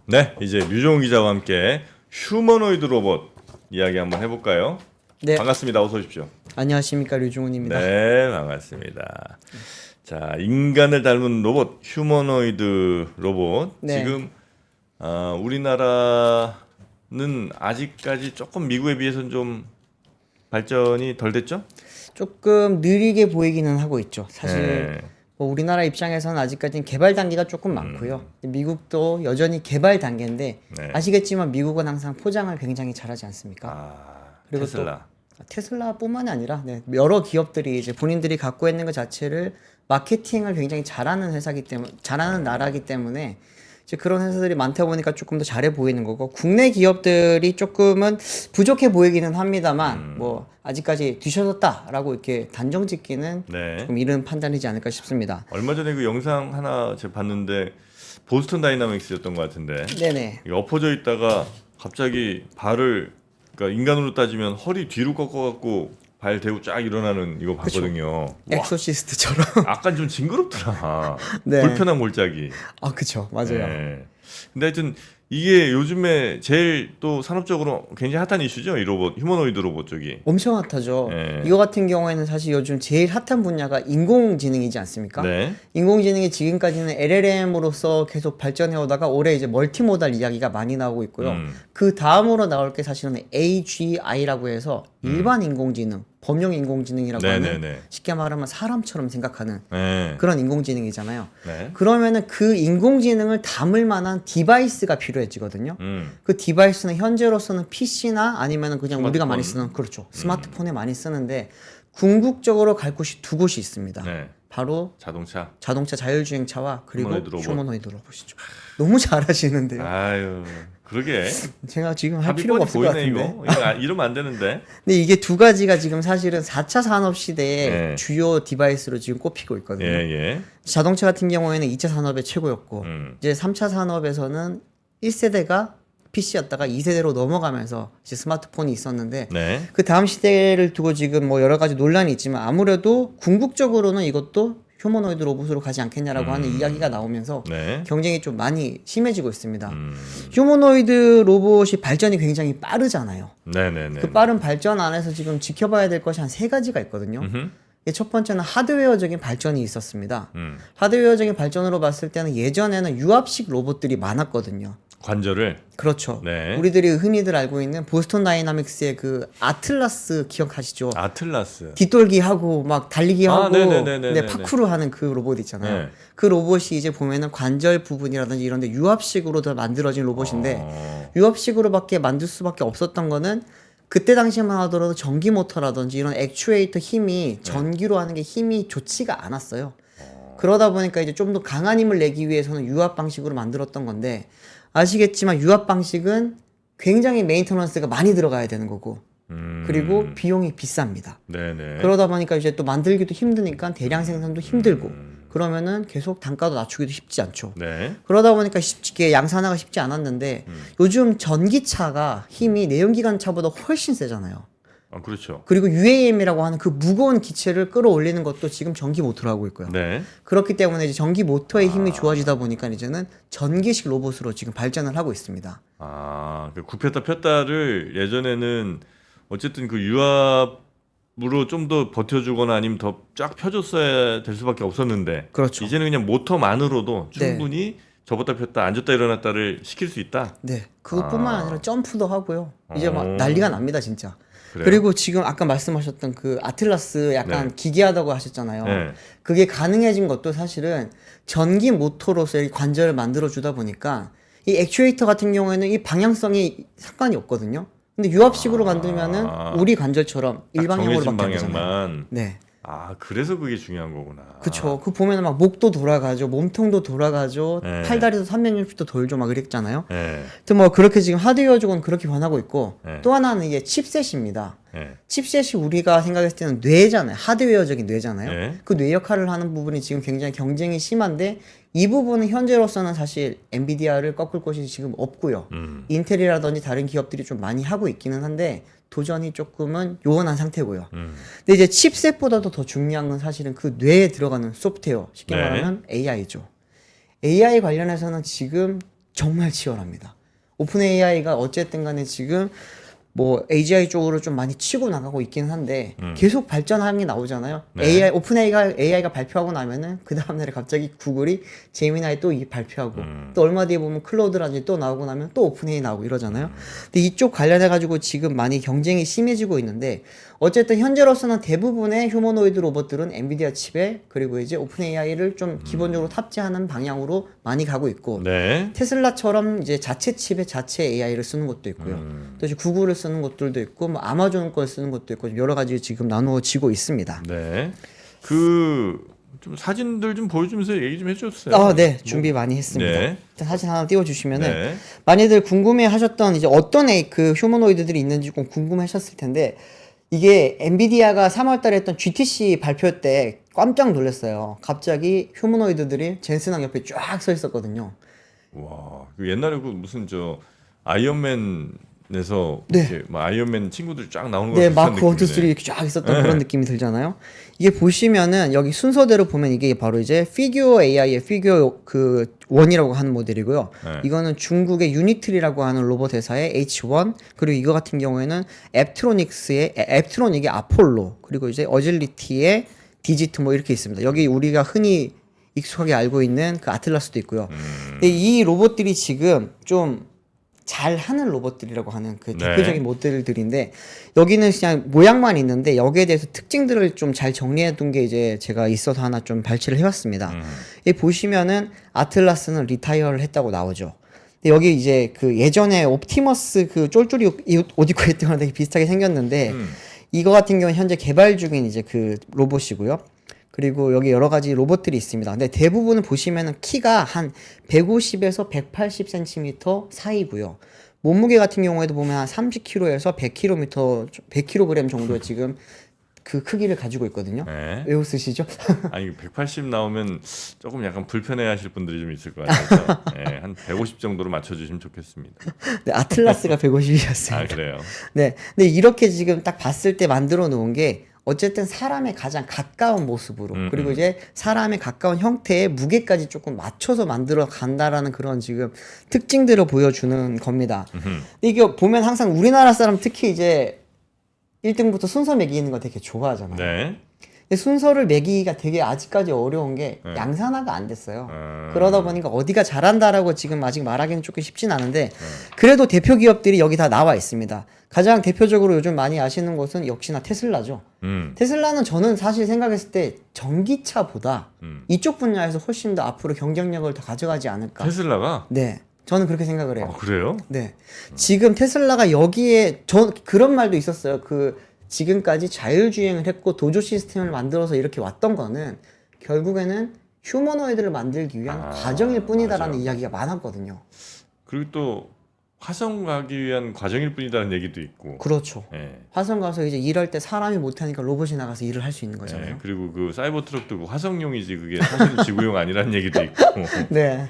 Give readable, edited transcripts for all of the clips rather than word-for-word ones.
네, 이제 류종훈 기자와 함께 휴머노이드 로봇 이야기 한번 해볼까요? 네. 반갑습니다. 어서 오십시오. 안녕하십니까, 류종훈입니다. 네, 반갑습니다. 자, 인간을 닮은 로봇, 휴머노이드 로봇. 네. 지금 우리나라는 아직까지 조금 미국에 비해서는 좀 발전이 덜 됐죠? 조금 느리게 보이기는 하고 있죠. 사실 네. 뭐 우리나라 입장에서는 아직까지는 개발 단계가 조금 많고요. 미국도 여전히 개발 단계인데 네. 아시겠지만 미국은 항상 포장을 굉장히 잘하지 않습니까? 그리고 그리고 테슬라. 테슬라뿐만이 아니라 여러 기업들이 이제 본인들이 갖고 있는 것 자체를 마케팅을 굉장히 잘하는 회사기 때문에 잘하는 나라기 때문에 이제 그런 회사들이 많다 보니까 조금 더 잘해 보이는 거고 국내 기업들이 조금은 부족해 보이기는 합니다만 뭐 아직까지 뒤쳐졌다라고 이렇게 단정 짓기는 네. 조금 이른 판단이지 않을까 싶습니다. 얼마 전에 그 영상 하나 제가 봤는데 보스턴 다이나믹스였던 것 같은데 네네. 이게 엎어져 있다가 갑자기 발을 그러니까 인간으로 따지면 허리 뒤로 꺾어갖고 발 대고 쫙 일어나는 이거 봤거든요. 와, 엑소시스트처럼. 약간 좀 징그럽더라. 네. 불편한 골짜기. 아 그쵸 맞아요. 네. 근데 하여튼 이게 요즘에 제일 또 산업적으로 굉장히 핫한 이슈죠. 이 로봇, 휴머노이드 로봇 쪽이. 엄청 핫하죠. 네. 이거 같은 경우에는 사실 요즘 제일 핫한 분야가 인공지능이지 않습니까? 네. 인공지능이 지금까지는 LLM으로서 계속 발전해 오다가 올해 이제 멀티모달 이야기가 많이 나오고 있고요. 그 다음으로 나올 게 사실은 AGI라고 해서 일반 인공지능, 범용 인공지능이라고 하는 네네네. 쉽게 말하면 사람처럼 생각하는 네. 그런 인공지능이잖아요. 네. 그러면은 그 인공지능을 담을 만한 디바이스가 필요해지거든요. 그 디바이스는 현재로서는 PC나 아니면은 그냥 우리가 스마트폰. 많이 쓰는 그렇죠. 스마트폰에 많이 쓰는데 궁극적으로 갈 곳이 두 곳이 있습니다. 네. 바로 자동차. 자동차 자율주행차와 그리고 휴머노이드 로봇. 휴머노이드 로봇이죠. 너무 잘하시는데요. 아유, 그러게. 제가 지금 할 답이 필요가 뻔히 없을 것 보이네 같은데. 이거. 이러면 안 되는데. 근데 이게 두 가지가 지금 사실은 4차 산업 시대의 네. 주요 디바이스로 지금 꼽히고 있거든요. 예. 자동차 같은 경우에는 2차 산업의 최고였고 이제 3차 산업에서는 1세대가 PC였다가 2세대로 넘어가면서 이제 스마트폰이 있었는데 네. 그 다음 시대를 두고 지금 뭐 여러 가지 논란이 있지만 아무래도 궁극적으로는 이것도 휴머노이드 로봇으로 가지 않겠냐라고 하는 이야기가 나오면서 네. 경쟁이 좀 많이 심해지고 있습니다. 휴머노이드 로봇이 발전이 굉장히 빠르잖아요. 네네네. 그 빠른 발전 안에서 지금 지켜봐야 될 것이 한 세 가지가 있거든요. 첫 번째는 하드웨어적인 발전이 있었습니다. 하드웨어적인 발전으로 봤을 때는 예전에는 유압식 로봇들이 많았거든요. 관절을. 그렇죠. 네. 우리들이 흔히들 알고 있는 보스턴 다이나믹스의 그 아틀라스 기억하시죠? 아틀라스. 뒷돌기 하고 막 달리기 아, 하고 네네네네네. 네, 파쿠르 하는 그 로봇 있잖아요. 네. 그 로봇이 이제 보면은 관절 부분이라든지 이런 데 유압식으로 더 만들어진 로봇인데 어. 유압식으로밖에 만들 수밖에 없었던 거는 그때 당시만 하더라도 전기 모터라든지 이런 액추에이터 힘이 전기로 하는 게 힘이 좋지가 않았어요. 그러다 보니까 이제 좀 더 강한 힘을 내기 위해서는 유압 방식으로 만들었던 건데 아시겠지만 유압 방식은 굉장히 메인터넌스가 많이 들어가야 되는 거고 그리고 비용이 비쌉니다. 네네. 그러다 보니까 이제 또 만들기도 힘드니까 대량 생산도 힘들고 그러면은 계속 단가도 낮추기도 쉽지 않죠. 네. 그러다 보니까 쉽게 양산화가 쉽지 않았는데 요즘 전기차가 힘이 내연기관차보다 훨씬 세잖아요. 아, 그렇죠. 그리고 UAM이라고 하는 그 무거운 기체를 끌어올리는 것도 지금 전기 모터로 하고 있고요. 네. 그렇기 때문에 이제 전기 모터의 힘이 좋아지다 보니까 이제는 전기식 로봇으로 지금 발전을 하고 있습니다. 아, 그 굽혔다 폈다를 예전에는 어쨌든 그 유압으로 좀 더 버텨주거나 아니면 더 쫙 펴줬어야 될 수밖에 없었는데 그렇죠. 이제는 그냥 모터만으로도 네. 충분히 접었다 폈다 앉았다 일어났다를 시킬 수 있다. 네. 그것뿐만 아니라 점프도 하고요. 이제 막 난리가 납니다, 진짜. 그래요? 그리고 지금 아까 말씀하셨던 그 아틀라스 약간 기괴하다고 하셨잖아요. 네. 그게 가능해진 것도 사실은 전기 모터로서 이 관절을 만들어 주다 보니까 이 액추에이터 같은 경우에는 이 방향성이 상관이 없거든요. 근데 유압식으로 만들면은 우리 관절처럼 딱 일방향으로 정해진 바뀌잖아요. 방향만. 네. 아, 그래서 그게 중요한 거구나. 그쵸. 그 보면은 막 목도 돌아가죠. 몸통도 돌아가죠. 네. 팔다리도 360도 돌죠. 막 그랬잖아요. 네. 하여튼 뭐 그렇게 지금 하드웨어적으로는 그렇게 변하고 있고 네. 또 하나는 이게 칩셋입니다. 네. 칩셋이 우리가 생각했을 때는 뇌잖아요. 하드웨어적인 뇌잖아요. 네. 그 뇌 역할을 하는 부분이 지금 굉장히 경쟁이 심한데 이 부분은 현재로서는 사실 엔비디아를 꺾을 곳이 지금 없고요. 인텔이라든지 다른 기업들이 좀 많이 하고 있기는 한데 도전이 조금은 요원한 상태고요. 근데 이제 칩셋보다도 더 중요한 건 사실은 그 뇌에 들어가는 소프트웨어, 쉽게 네. 말하면 AI죠. AI 관련해서는 지금 정말 치열합니다. 오픈 AI가 어쨌든 간에 지금 뭐 AGI 쪽으로 좀 많이 치고 나가고 있긴 한데 계속 발전하는 게 나오잖아요. 네. AI 오픈 AI가 발표하고 나면은 그 다음 날에 갑자기 구글이 제미나이 또 발표하고 또 얼마 뒤에 보면 클로드라든지 또 나오고 나면 또 오픈 AI 나오고 이러잖아요. 근데 이쪽 관련해 가지고 지금 많이 경쟁이 심해지고 있는데 어쨌든 현재로서는 대부분의 휴머노이드 로봇들은 엔비디아 칩에 그리고 이제 오픈 AI를 좀 기본적으로 탑재하는 방향으로 많이 가고 있고 네. 테슬라처럼 이제 자체 칩에 자체 AI를 쓰는 것도 있고요. 또 이제 구글을 쓰는 것들도 있고 뭐 아마존 걸 쓰는 것도 있고 여러 가지 지금 나누어지고 있습니다. 네. 그 좀 사진들 좀 보여주면서 얘기 좀 해줬어요. 네, 준비 많이 했습니다. 네. 일단 사진 하나 띄워주시면은 네. 많이들 궁금해하셨던 이제 어떤 그 휴머노이드들이 있는지 좀 궁금하셨을 텐데 이게 엔비디아가 3월달에 했던 GTC 발표 때 깜짝 놀랐어요. 갑자기 휴머노이드들이 젠슨왕 옆에 쫙 서 있었거든요. 와, 그 옛날에 그 무슨 저 아이언맨에서 네. 이렇게 막 아이언맨 친구들 쫙 나오는 거 네, 비슷한 마크 1, 2, 3 느낌이네. 이렇게 쫙 있었던 그런 느낌이 들잖아요. 이게 보시면은 여기 순서대로 보면 이게 바로 이제 피규어 AI의 피규어 그 1이라고 하는 모델이고요. 네. 이거는 중국의 유니트리라고 하는 로봇 회사의 H1 그리고 이거 같은 경우에는 앱트로닉의 아폴로 그리고 이제 어질리티의 디지트 뭐 이렇게 있습니다. 여기 우리가 흔히 익숙하게 알고 있는 그 아틀라스도 있고요. 근데 이 로봇들이 지금 좀 잘하는 로봇들이라고 하는 그 네. 대표적인 모델들인데 여기는 그냥 모양만 있는데 여기에 대해서 특징들을 좀 잘 정리해 둔 게 이제 제가 있어서 하나 좀 발췌를 해봤습니다. 여기 보시면은 아틀라스는 리타이어를 했다고 나오죠. 근데 여기 이제 그 예전에 옵티머스 그 쫄쫄이 옷 입고 했던 거랑 되게 비슷하게 생겼는데 이거 같은 경우는 현재 개발 중인 이제 그 로봇이고요. 그리고 여기 여러 가지 로봇들이 있습니다. 근데 대부분은 보시면은 키가 한 150에서 180cm 사이고요. 몸무게 같은 경우에도 보면 한 30kg에서 100kg 정도의 지금 그 크기를 가지고 있거든요. 네. 왜 웃으시죠? 아니 180 나오면 조금 약간 불편해하실 분들이 좀 있을 것 같아서 네, 한 150 정도로 맞춰주시면 좋겠습니다. 네, 아틀라스가 150이었어요. 아 그래요? 네, 근데 이렇게 지금 딱 봤을 때 만들어 놓은 게 어쨌든 사람에 가장 가까운 모습으로 그리고 이제 사람에 가까운 형태의 무게까지 조금 맞춰서 만들어 간다라는 그런 지금 특징들을 보여주는 겁니다. 근데 이게 보면 항상 우리나라 사람 특히 이제 1등부터 순서 매기는 거 되게 좋아하잖아요. 네. 근데 순서를 매기기가 되게 아직까지 어려운 게 양산화가 안 됐어요. 그러다 보니까 어디가 잘한다라고 지금 아직 말하기는 조금 쉽진 않은데 그래도 대표 기업들이 여기 다 나와 있습니다. 가장 대표적으로 요즘 많이 아시는 것은 역시나 테슬라죠. 테슬라는 저는 사실 생각했을 때 전기차보다 이쪽 분야에서 훨씬 더 앞으로 경쟁력을 더 가져가지 않을까. 테슬라가? 네. 저는 그렇게 생각을 해요. 아 그래요? 네. 지금 테슬라가 여기에 그런 말도 있었어요. 그 지금까지 자율주행을 했고 도조 시스템을 만들어서 이렇게 왔던 거는 결국에는 휴머노이드를 만들기 위한 과정일 뿐이다라는 맞아요. 이야기가 많았거든요. 그리고 또 화성 가기 위한 과정일 뿐이다는 얘기도 있고. 그렇죠. 네. 화성 가서 이제 일할 때 사람이 못하니까 로봇이 나가서 일을 할 수 있는 거잖아요. 네. 그리고 그 사이버 트럭도 그 화성용이지 그게 사실은 지구용 아니라는 얘기도 있고. 네.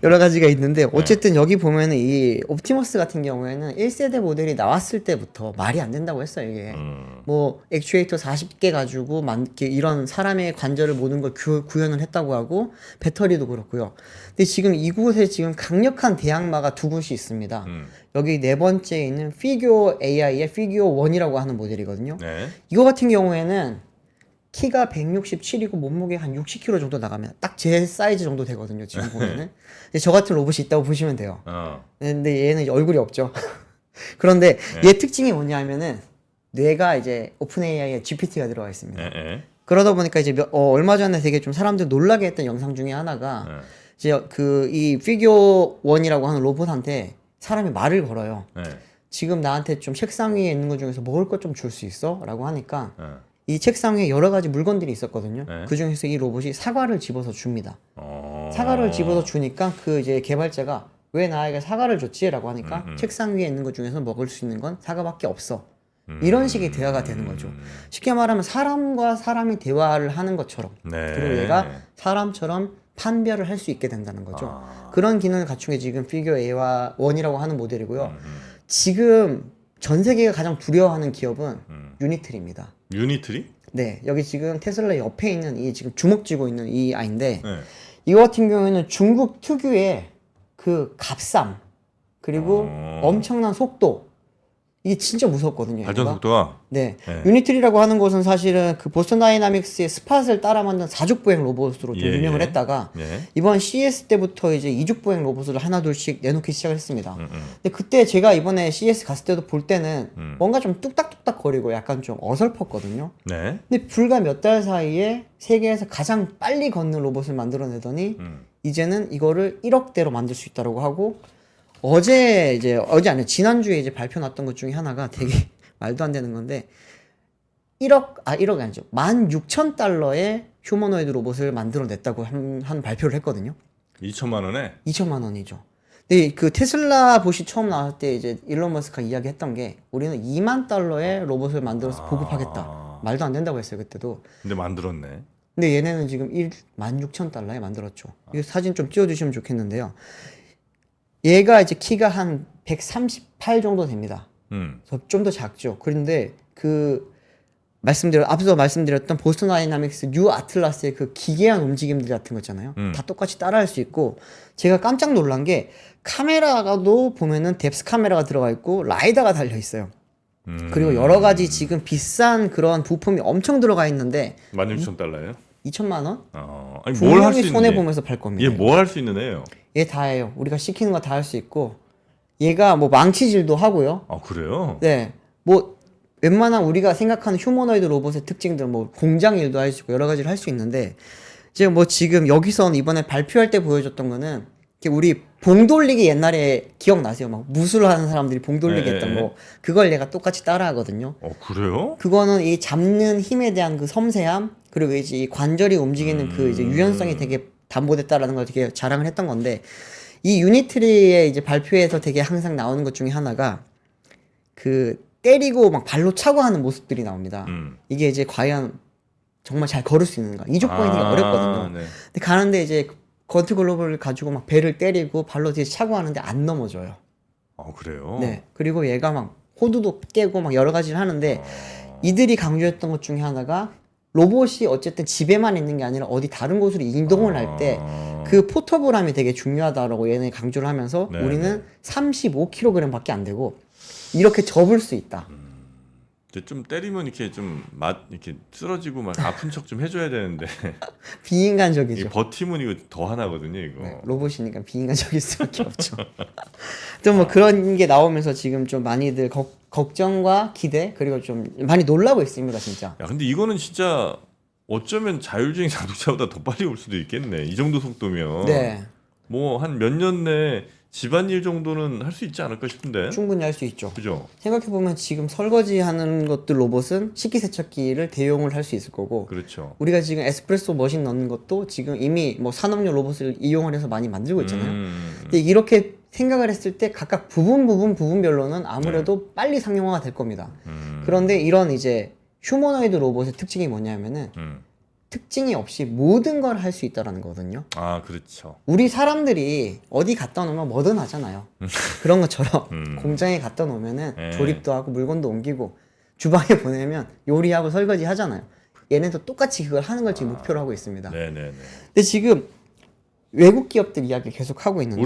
여러 가지가 있는데 어쨌든 여기 보면은 이 옵티머스 같은 경우에는 1세대 모델이 나왔을 때부터 말이 안 된다고 했어요, 이게. 뭐 액추에이터 40개 가지고 이런 사람의 관절을 모든 걸 구현을 했다고 하고 배터리도 그렇고요. 근데 지금 이곳에 지금 강력한 대항마가 두 곳이 있습니다. 여기 네 번째에 있는 피규어 AI의 피규어 1이라고 하는 모델이거든요. 네. 이거 같은 경우에는 키가 167이고 몸무게 한 60kg 정도 나가면 딱 제 사이즈 정도 되거든요. 지금 보면은. 근데 저 같은 로봇이 있다고 보시면 돼요. 근데 얘는 얼굴이 없죠. 그런데 얘 특징이 뭐냐면은 뇌가 이제 오픈 AI에 GPT가 들어가 있습니다. 네. 그러다 보니까 이제 얼마 전에 되게 좀 사람들 놀라게 했던 영상 중에 하나가 이제 그 이 피규어 1이라고 하는 로봇한테 사람이 말을 걸어요. 네. 지금 나한테 좀 책상 위에 있는 것 중에서 먹을 것 좀 줄 수 있어? 라고 하니까 이 책상 위에 여러 가지 물건들이 있었거든요. 네. 그 중에서 이 로봇이 사과를 집어서 줍니다. 사과를 집어서 주니까 그 이제 개발자가 왜 나에게 사과를 줬지? 라고 하니까 책상 위에 있는 것 중에서 먹을 수 있는 건 사과밖에 없어. 이런 식의 대화가 되는 거죠. 쉽게 말하면 사람과 사람이 대화를 하는 것처럼 네. 그리고 얘가 사람처럼 판별을 할 수 있게 된다는 거죠. 그런 기능을 갖춘 게 지금 피규어 A와 1이라고 하는 모델이고요. 지금 전 세계가 가장 두려워하는 기업은 유니트리입니다. 유니트리? 네, 여기 지금 테슬라 옆에 있는 이 지금 주먹 쥐고 있는 이 아이인데 네. 이거 같은 경우에는 중국 특유의 그 값삼 그리고 엄청난 속도 이게 진짜 무섭거든요. 발전 얘가. 속도가 네. 네. 유니트리라고 하는 것은 사실은 그 보스턴 다이나믹스의 스팟을 따라 만든 4족 보행 로봇으로 좀 예, 유명을 예. 했다가 예. 이번 CES 때부터 이제 2족 보행 로봇을 하나 둘씩 내놓기 시작을 했습니다. 음. 근데 그때 제가 이번에 CES 갔을 때도 볼 때는 음. 뭔가 좀 뚝딱뚝딱 거리고 약간 좀 어설펐거든요. 네. 근데 불과 몇 달 사이에 세계에서 가장 빨리 걷는 로봇을 만들어내더니 이제는 이거를 1억대로 만들 수 있다고 하고 어제 아니요 지난주에 이제 발표 났던 것 중에 하나가 되게 말도 안 되는 건데 1억이 아니죠. 16,000달러의 휴머노이드 로봇을 만들어냈다고 한 발표를 했거든요. 2천만 원에 2천만 원이죠. 근데 그 테슬라 봇이 처음 나왔을 때 이제 일론 머스크가 이야기했던 게 우리는 2만 달러의 로봇을 만들어서 보급하겠다. 말도 안 된다고 했어요 그때도. 근데 만들었네. 근데 얘네는 지금 16,000달러에 만들었죠. 이 사진 좀 띄워주시면 좋겠는데요. 얘가 이제 키가 한 138 정도 됩니다. 좀 더 작죠. 그런데 그 앞서 말씀드렸던 보스턴 다이나믹스 뉴 아틀라스의 그 기괴한 움직임들 같은 거 있잖아요. 다 똑같이 따라할 수 있고 제가 깜짝 놀란 게 카메라가도 보면은 뎁스 카메라가 들어가 있고 라이다가 달려 있어요. 그리고 여러 가지 지금 비싼 그런 부품이 엄청 들어가 있는데 16,000달러예요? 2천만 원? 아니 뭘 할 수 분명히 있는 손해 보면서 팔 겁니다. 얘 뭐 할 수 있는 애예요? 얘 다 해요. 우리가 시키는 거 다 할 수 있고 얘가 뭐 망치질도 하고요. 아 그래요? 네, 뭐 웬만한 우리가 생각하는 휴머노이드 로봇의 특징들 뭐 공장 일도 할 수 있고 여러 가지를 할 수 있는데 이제 뭐 지금 여기서 이번에 발표할 때 보여줬던 거는 이렇게 우리 봉 돌리기 옛날에 기억나세요? 막 무술 하는 사람들이 봉 돌리기 했던 거 그걸 얘가 똑같이 따라하거든요. 그래요? 그거는 이 잡는 힘에 대한 그 섬세함 그리고 이제 이 관절이 움직이는 그 이제 유연성이 되게 담보됐다라는 걸 되게 자랑을 했던 건데 이 유니트리의 이제 발표에서 되게 항상 나오는 것 중에 하나가 그 때리고 막 발로 차고 하는 모습들이 나옵니다. 이게 이제 과연 정말 잘 걸을 수 있는가? 이족 보행이 되게 어렵거든요. 네. 근데 가는데 이제 건트 글로벌을 가지고 막 배를 때리고 발로 뒤에 차고 하는데 안 넘어져요. 그래요? 네. 그리고 얘가 막 호두도 깨고 막 여러 가지를 하는데 이들이 강조했던 것 중에 하나가 로봇이 어쨌든 집에만 있는 게 아니라 어디 다른 곳으로 이동을 할 때 그 포터블함이 되게 중요하다라고 얘네 강조를 하면서 네, 우리는 35kg밖에 안 되고 이렇게 접을 수 있다. 좀 때리면 이렇게 이렇게 쓰러지고 막 아픈 척 좀 해줘야 되는데 비인간적이죠. 이 버티면 이거 더 하나거든요 이거. 네, 로봇이니까 비인간적일 수밖에 없죠. 좀 뭐 그런 게 나오면서 지금 좀 많이들 걱정과 기대 그리고 좀 많이 놀라고 있습니다 진짜. 야 근데 이거는 진짜 어쩌면 자율주행 자동차보다 더 빨리 올 수도 있겠네. 이 정도 속도면. 네. 뭐 한 몇 년 내에 집안일 정도는 할 수 있지 않을까 싶은데. 충분히 할 수 있죠. 그죠? 생각해보면 지금 설거지하는 것들 로봇은 식기세척기를 대용을 할 수 있을 거고 그렇죠. 우리가 지금 에스프레소 머신 넣는 것도 지금 이미 뭐 산업용 로봇을 이용을 해서 많이 만들고 있잖아요. 근데 이렇게 생각을 했을 때 각각 부분별로는 아무래도 빨리 상용화가 될 겁니다. 그런데 이런 이제 휴머노이드 로봇의 특징이 뭐냐면은 특징이 없이 모든 걸 할 수 있다라는 거거든요. 아 그렇죠. 우리 사람들이 어디 갖다 놓으면 뭐든 하잖아요. 그런 것처럼 공장에 갖다 놓으면은 네. 조립도 하고 물건도 옮기고 주방에 보내면 요리하고 설거지 하잖아요. 얘네도 똑같이 그걸 하는 걸 지금 목표로 하고 있습니다. 네네네. 근데 지금 외국 기업들 이야기 계속 하고 있는데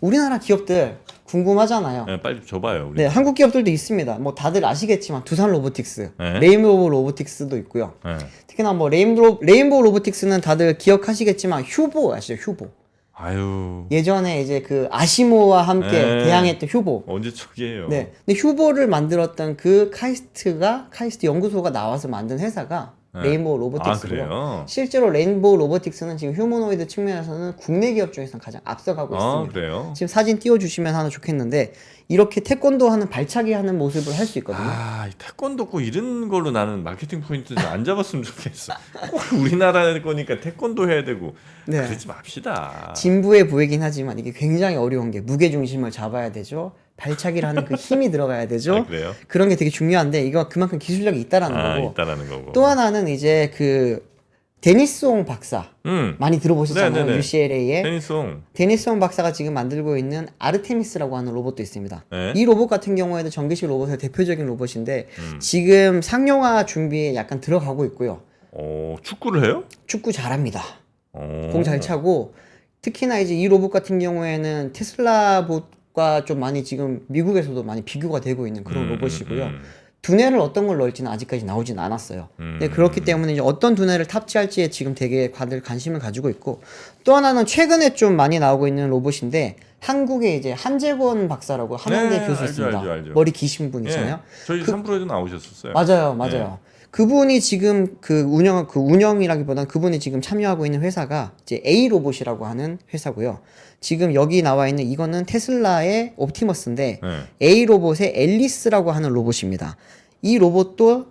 우리나라 기업들 궁금하잖아요. 네, 빨리 줘봐요. 우리. 네, 한국 기업들도 있습니다. 뭐 다들 아시겠지만 두산 로보틱스, 네. 레인보우 로보틱스도 있고요. 네. 특히나 뭐 레인보우 로보틱스는 다들 기억하시겠지만 휴보 아시죠? 휴보. 아유. 예전에 이제 그 아시모와 함께 네. 대항했던 휴보. 언제 척이에요? 네. 근데 휴보를 만들었던 그 카이스트 연구소가 나와서 만든 회사가 레인보우 로보틱스고요. 그래요? 실제로 레인보우 로보틱스는 지금 휴머노이드 측면에서는 국내 기업 중에서는 가장 앞서가고 있습니다. 그래요? 지금 사진 띄워주시면 하나 좋겠는데 이렇게 태권도 하는 발차기 하는 모습을 할 수 있거든요. 이 태권도 꼭 이런 걸로 나는 마케팅 포인트 좀 안 잡았으면 좋겠어. 꼭 우리나라 거니까 태권도 해야 되고 네. 그러지 맙시다. 진부해 보이긴 하지만 이게 굉장히 어려운 게 무게 중심을 잡아야 되죠. 발차기를 하는 그 힘이 들어가야 되죠. 그래요? 그런 게 되게 중요한데 이거 그만큼 기술력이 있다라는 거고. 있다라는 거고. 또 하나는 이제 그 데니스옹 박사 많이 들어보셨잖아요. 네네네. UCLA의 테니스옹. 데니스옹 박사가 지금 만들고 있는 아르테미스라고 하는 로봇도 있습니다. 네. 이 로봇 같은 경우에도 전기식 로봇의 대표적인 로봇인데 지금 상용화 준비에 약간 들어가고 있고요. 축구를 해요? 축구 잘합니다. 오. 공 잘 차고 특히나 이제 이 로봇 같은 경우에는 테슬라봇과 좀 많이 지금 미국에서도 많이 비교가 되고 있는 그런 로봇이고요. 두뇌를 어떤 걸 넣을지는 아직까지 나오진 않았어요. 네, 그렇기 때문에 이제 어떤 두뇌를 탑재할지에 지금 되게 다들 관심을 가지고 있고, 또 하나는 최근에 좀 많이 나오고 있는 로봇인데 한국에 이제 한재권 박사라고 한양대 네, 교수 알죠, 있습니다. 알죠. 머리 기신 분 있잖아요. 예, 저희 3프로에도 나오셨었어요. 맞아요. 그분이 지금 그 운영이라기보다는 그분이 지금 참여하고 있는 회사가 이제 A 로봇이라고 하는 회사고요. 지금 여기 나와 있는 이거는 테슬라의 옵티머스인데 네. A 로봇의 앨리스라고 하는 로봇입니다. 이 로봇도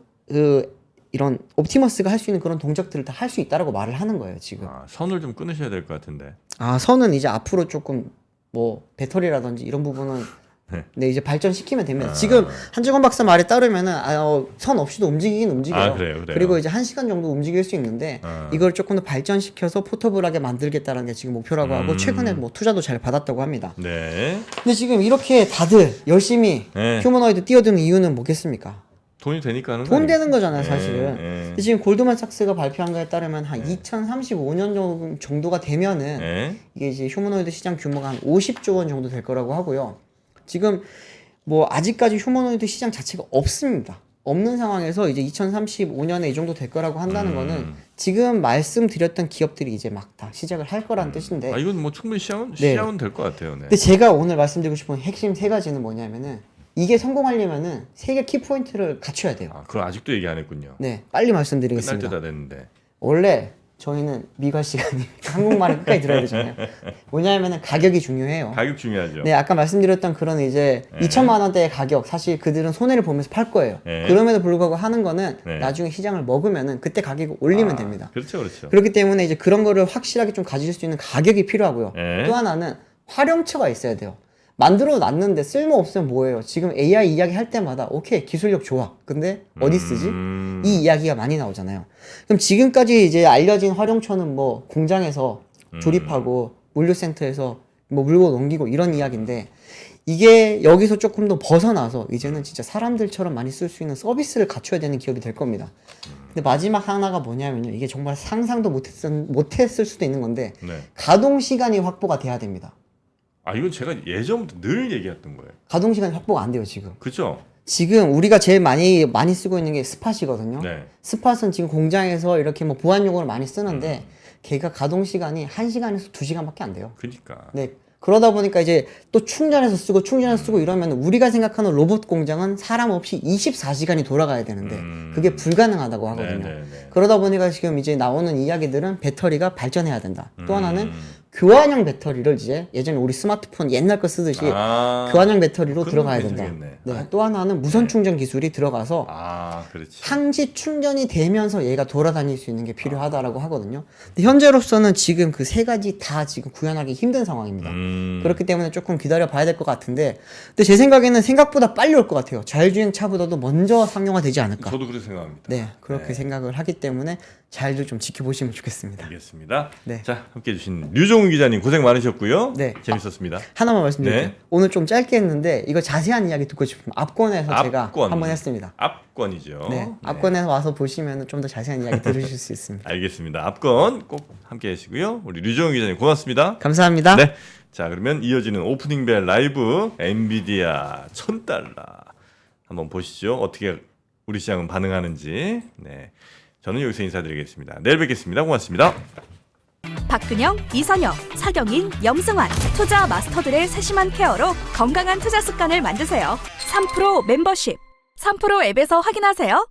이런 옵티머스가 할 수 있는 그런 동작들을 다 할 수 있다라고 말을 하는 거예요, 지금. 아, 선을 좀 끊으셔야 될 것 같은데. 선은 이제 앞으로 조금 뭐 배터리라든지 이런 부분은 네, 이제 발전시키면 됩니다. 지금 한지권 박사 말에 따르면은 선 없이도 움직이긴 움직여요. 그래요. 그리고 이제 1시간 정도 움직일 수 있는데 이걸 조금 더 발전시켜서 포터블하게 만들겠다는 게 지금 목표라고 하고 최근에 뭐 투자도 잘 받았다고 합니다. 네. 근데 지금 이렇게 다들 열심히 네. 휴머노이드 뛰어드는 이유는 뭐겠습니까? 돈이 되니까 하는 돈 거 되는 거잖아요, 네, 사실은. 네. 근데 지금 골드만삭스가 발표한 거에 따르면 한 2035년 정도가 되면은 네. 이게 이제 휴머노이드 시장 규모가 한 50조 원 정도 될 거라고 하고요. 지금 뭐 아직까지 휴머노이드 시장 자체가 없습니다. 없는 상황에서 이제 2035년에 이 정도 될 거라고 한다는 거는 지금 말씀드렸던 기업들이 이제 막 다 시작을 할 거라는 뜻인데. 이건 뭐 충분히 시작은 될 것 같아요. 네. 근데 제가 오늘 말씀드리고 싶은 핵심 세 가지는 뭐냐면은 이게 성공하려면은 세 개 키포인트를 갖춰야 돼요. 그걸 아직도 얘기 안 했군요. 네, 빨리 끝날 말씀드리겠습니다. 때 다 됐는데. 원래 저희는 미과 시간이 한국말을 끝까지 들어야 되잖아요. 뭐냐면은 가격이 중요해요. 가격 중요하죠. 네, 아까 말씀드렸던 그런 이제 2천만 원대의 가격, 사실 그들은 손해를 보면서 팔 거예요. 네. 그럼에도 불구하고 하는 거는 네. 나중에 시장을 먹으면은 그때 가격을 올리면 됩니다. 그렇죠, 그렇죠. 그렇기 때문에 이제 그런 거를 확실하게 좀 가질 수 있는 가격이 필요하고요. 네. 또 하나는 활용처가 있어야 돼요. 만들어 놨는데 쓸모 없으면 뭐예요? 지금 AI 이야기 할 때마다 오케이 기술력 좋아. 근데 어디 쓰지? 이 이야기가 많이 나오잖아요. 그럼 지금까지 이제 알려진 활용처는 뭐 공장에서 조립하고 물류센터에서 뭐 물건 옮기고 이런 이야기인데 이게 여기서 조금 더 벗어나서 이제는 진짜 사람들처럼 많이 쓸 수 있는 서비스를 갖춰야 되는 기업이 될 겁니다. 근데 마지막 하나가 뭐냐면요. 이게 정말 상상도 못했을 수도 있는 건데 네. 가동 시간이 확보가 돼야 됩니다. 이건 제가 예전부터 늘 얘기했던 거예요. 가동 시간이 확보가 안 돼요, 지금. 그렇죠? 지금 우리가 제일 많이 쓰고 있는 게 스팟이거든요. 네. 스팟은 지금 공장에서 이렇게 뭐 보안용으로 많이 쓰는데 걔가 가동 시간이 1시간에서 2시간밖에 안 돼요. 그러니까. 네. 그러다 보니까 이제 또 충전해서 쓰고 이러면 우리가 생각하는 로봇 공장은 사람 없이 24시간이 돌아가야 되는데 그게 불가능하다고 하거든요. 네. 그러다 보니까 지금 이제 나오는 이야기들은 배터리가 발전해야 된다. 또 하나는 교환형 배터리를 이제 예전에 우리 스마트폰 옛날 거 쓰듯이 교환형 배터리로 그건 들어가야 된다. 괜찮겠네. 네. 또 하나는 무선 충전 기술이 들어가서 그렇지. 항시 충전이 되면서 얘가 돌아다닐 수 있는 게 필요하다라고 하거든요. 근데 현재로서는 지금 그 세 가지 다 지금 구현하기 힘든 상황입니다. 그렇기 때문에 조금 기다려 봐야 될 것 같은데, 근데 제 생각에는 생각보다 빨리 올 것 같아요. 자율주행 차보다도 먼저 상용화되지 않을까. 저도 그렇게 생각합니다. 네, 그렇게 생각을 하기 때문에 잘들 좀 지켜보시면 좋겠습니다. 알겠습니다. 네. 자, 함께 해주신 류종훈 기자님 고생 많으셨고요. 네. 재밌었습니다. 하나만 말씀드릴게요. 네. 오늘 좀 짧게 했는데 이거 자세한 이야기 듣고 싶으면 앞권에서 제가 앞권. 한번 했습니다. 앞권이죠. 네, 앞권에 와서 보시면 좀 더 자세한 이야기 들으실 수 있습니다. 알겠습니다. 앞권 꼭 함께 하시고요. 우리 류종훈 기자님 고맙습니다. 감사합니다. 네. 자, 그러면 이어지는 오프닝 벨 라이브 엔비디아 $1,000 한번 보시죠. 어떻게 우리 시장은 반응하는지. 네. 저는 여기서 인사드리겠습니다. 내일 뵙겠습니다. 고맙습니다. 박근영, 이선영, 사경인, 염승환 투자 마스터들의 세심한 케어로 건강한 투자 습관을 만드세요. 3프로 멤버십 3프로 앱에서 확인하세요.